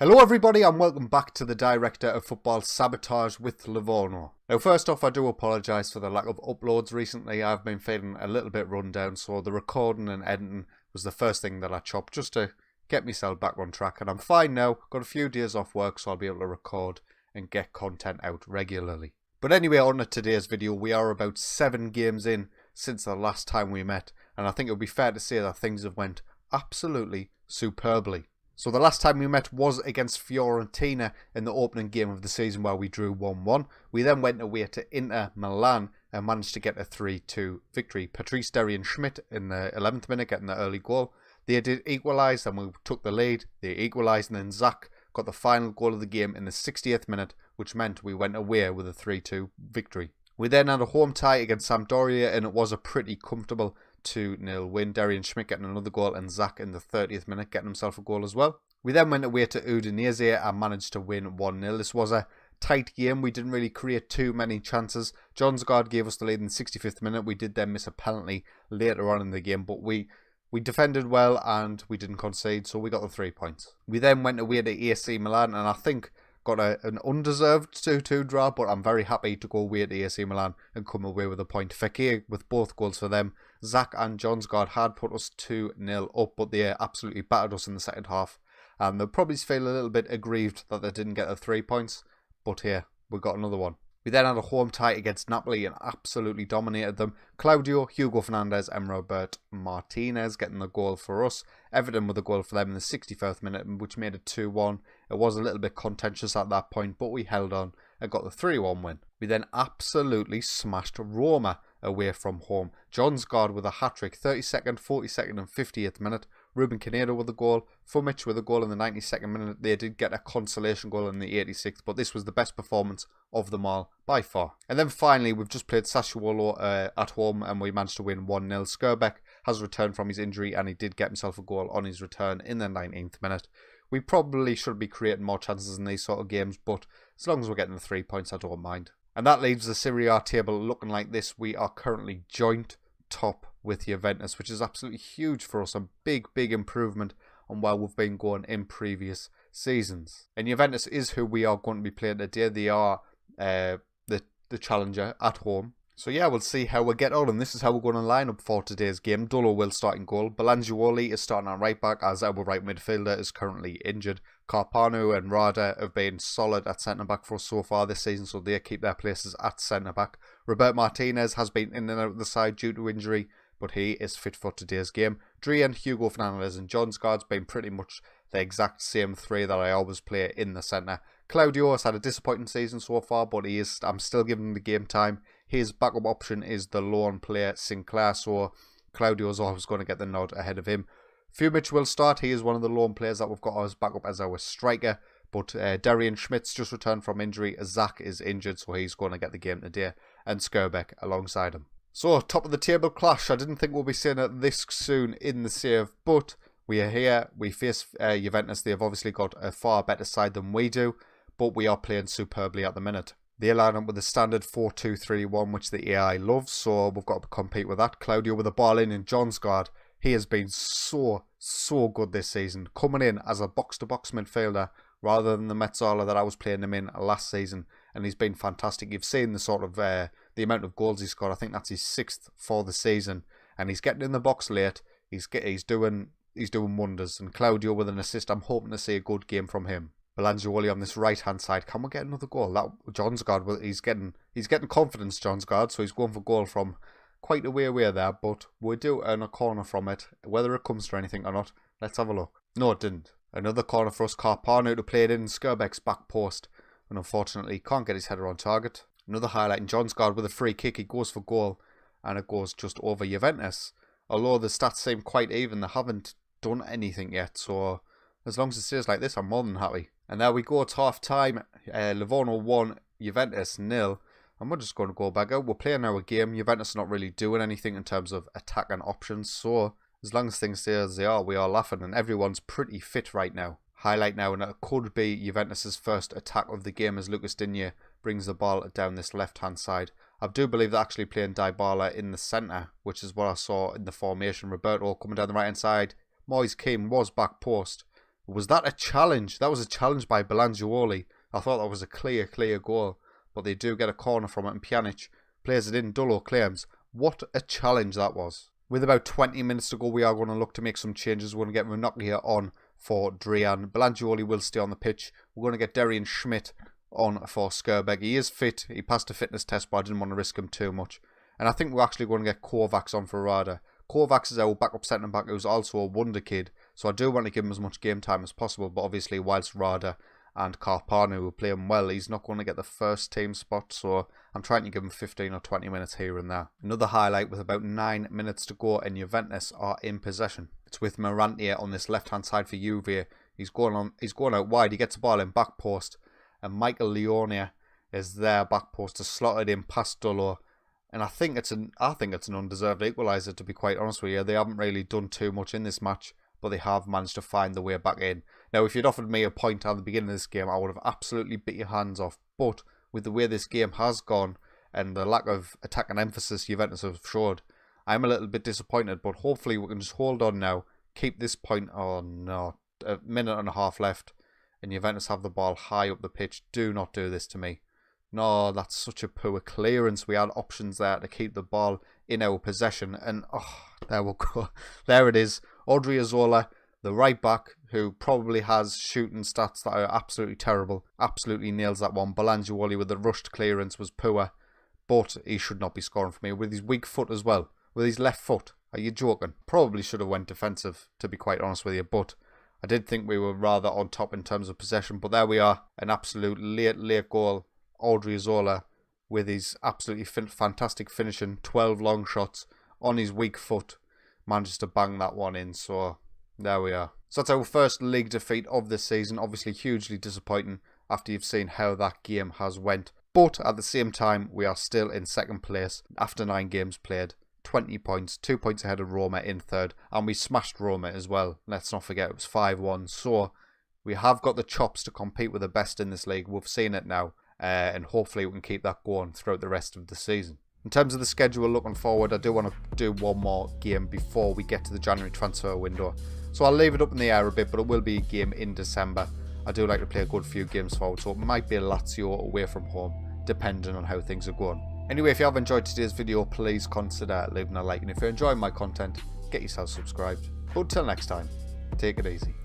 Hello everybody and welcome back to the Director of Football Sabotage with Livorno. Now first off, I do apologise for the lack of uploads recently. I've been feeling a little bit run down, so the recording and editing was the first thing that I chopped just to get myself back on track, and I'm fine now. Got a few days off work, so I'll be able to record and get content out regularly. But anyway, on to today's video. We are about 7 games in since the last time we met, and I think it would be fair to say that things have went absolutely superbly. So the last time we met was against Fiorentina in the opening game of the season where we drew 1-1. We then went away to Inter Milan and managed to get a 3-2 victory. Patrice Schmidt in the 11th minute getting the early goal. They did equalise and we took the lead. They equalised and then Zach got the final goal of the game in the 60th minute, which meant we went away with a 3-2 victory. We then had a home tie against Sampdoria and it was a pretty comfortable 2-0 win. Schmidt getting another goal and Zach in the 30th minute getting himself a goal as well. We then went away to Udinese and managed to win 1-0. This was a tight game. We didn't really create too many chances. Jonsgaard gave us the lead in the 65th minute. We did then miss a penalty later on in the game, but we defended well and we didn't concede, so we got the 3 points. We then went away to AC Milan and I think got an undeserved 2-2 draw, but I'm very happy to go away to AC Milan and come away with a point. Fekir with both goals for them. Zach and Jonsgaard had put us 2-0 up, but they absolutely battered us in the second half. And they'll probably feel a little bit aggrieved that they didn't get the 3 points, but here, we got another one. We then had a home tie against Napoli and absolutely dominated them. Claudio, Hugo Fernandez and Robert Martinez getting the goal for us. Everton with a goal for them in the 61st minute, which made it 2-1. It was a little bit contentious at that point, but we held on and got the 3-1 win. We then absolutely smashed Roma away from home. Jonsgaard with a hat-trick, 32nd, 42nd and 50th minute. Ruben Canedo with a goal. Fumic with a goal in the 92nd minute. They did get a consolation goal in the 86th, but this was the best performance of them all by far. And then finally, we've just played Sassuolo at home and we managed to win 1-0. Skirbeck has returned from his injury and he did get himself a goal on his return in the 19th minute. We probably should be creating more chances in these sort of games, but as long as we're getting the 3 points, I don't mind. And that leaves the Serie A table looking like this. We are currently joint top with Juventus, which is absolutely huge for us. A big improvement on where we've been going in previous seasons. And Juventus is who we are going to be playing today. They are the challenger at home. So yeah, we'll see how we get on, and this is how we're going to line up for today's game. Dolo will start in goal. Belangioli is starting on right back as our right midfielder is currently injured. Carpano and Rada have been solid at centre back for us so far this season, so they keep their places at centre back. Robert Martinez has been in and out of the side due to injury, but he is fit for today's game. Drian, Hugo Fernandez and Jonsgaard's been pretty much the exact same three that I always play in the centre. Claudio has had a disappointing season so far, but I'm still giving him the game time. His backup option is the lone player Sinclair, so Claudio's always going to get the nod ahead of him. Fumic will start. He is one of the lone players that we've got as backup as our striker, but Darian Schmidt's just returned from injury. Zach is injured, so he's going to get the game today, and Skirbeck alongside him. So, top of the table clash. I didn't think we'll be seeing it this soon in the save, but we are here. We face Juventus. They have obviously got a far better side than we do, but we are playing superbly at the minute. They line up with the standard 4-2-3-1, which the AI loves, so we've got to compete with that. Claudio with the ball in Jonsgaard. He has been so good this season, coming in as a box-to-box midfielder rather than the Metzola that I was playing him in last season, and he's been fantastic. You've seen the sort of the amount of goals he's scored. I think that's his 6th for the season, and he's getting in the box late. He's doing wonders, and Claudio with an assist. I'm hoping to see a good game from him. Belangioli on this right hand side. Can we get another goal? That Jonsgaard, he's getting confidence, Jonsgaard, so he's going for goal from quite a way away there, but we do earn a corner from it. Whether it comes to anything or not, let's have a look. No, it didn't. Another corner for us. Carpano to play it in Skirbeck's back post, and unfortunately can't get his header on target. Another highlight in Jonsgaard with a free kick. He goes for goal and it goes just over Juventus. Although the stats seem quite even, they haven't done anything yet, so as long as it stays like this, I'm more than happy. And there we go, it's half time. Livorno 1, Juventus 0. And we're just going to go back out. We're playing our game. Juventus are not really doing anything in terms of attack and options, so as long as things stay as they are, we are laughing, and everyone's pretty fit right now. Highlight now, and it could be Juventus' first attack of the game as Lucas Digne brings the ball down this left-hand side. I do believe they're actually playing Dybala in the centre, which is what I saw in the formation. Roberto coming down the right-hand side. Moise Keane was back post. Was that a challenge? That was a challenge by Belangioli. I thought that was a clear goal. But they do get a corner from it, and Pjanic plays it in. Dullo claims. What a challenge that was. With about 20 minutes to go, we are going to look to make some changes. We're going to get Ranocchia on for Drian. Belangioli will stay on the pitch. We're going to get Darian Schmidt on for Skirbeck. He is fit. He passed a fitness test, but I didn't want to risk him too much. And I think we're actually going to get Kovacs on for Rada. Kovacs is our backup centre-back, who's also a wonder kid. So I do want to give him as much game time as possible. But obviously, whilst Rada and Carpano will play him well, he's not going to get the first team spot. So I'm trying to give him 15 or 20 minutes here and there. Another highlight with about 9 minutes to go, and Juventus are in possession. It's with Morantia on this left-hand side for Juve. He's going out wide. He gets the ball in back post. And Michael Leone is there back post to slot it in past Dullo. And I think it's an undeserved equaliser, to be quite honest with you. They haven't really done too much in this match, but they have managed to find the way back in. Now, if you'd offered me a point at the beginning of this game, I would have absolutely bit your hands off. But with the way this game has gone and the lack of attack and emphasis Juventus have showed, I'm a little bit disappointed. But hopefully we can just hold on now, keep this point. Oh no, a minute and a half left, and Juventus have the ball high up the pitch. Do not do this to me. No, that's such a poor clearance. We had options there to keep the ball in our possession. And, there we go. There it is. Odriozola, the right back, who probably has shooting stats that are absolutely terrible. Absolutely nails that one. Belangioli with the rushed clearance was poor. But he should not be scoring for me. With his weak foot as well. With his left foot. Are you joking? Probably should have went defensive, to be quite honest with you. But I did think we were rather on top in terms of possession. But there we are. An absolute late goal. Odriozola with his absolutely fantastic finishing, 12 long shots on his weak foot, manages to bang that one in. So there we are. So that's our first league defeat of the season. Obviously hugely disappointing after you've seen how that game has went. But at the same time, we are still in second place after 9 games played. 20 points, 2 points ahead of Roma in third. And we smashed Roma as well. Let's not forget it was 5-1. So we have got the chops to compete with the best in this league. We've seen it now. And hopefully we can keep that going throughout the rest of the season. In terms of the schedule looking forward, I do want to do one more game before we get to the January transfer window. So I'll leave it up in the air a bit, but it will be a game in December. I do like to play a good few games forward, so it might be a Lazio away from home, depending on how things are going. Anyway, if you have enjoyed today's video, please consider leaving a like. And if you're enjoying my content, get yourself subscribed. But until next time, take it easy.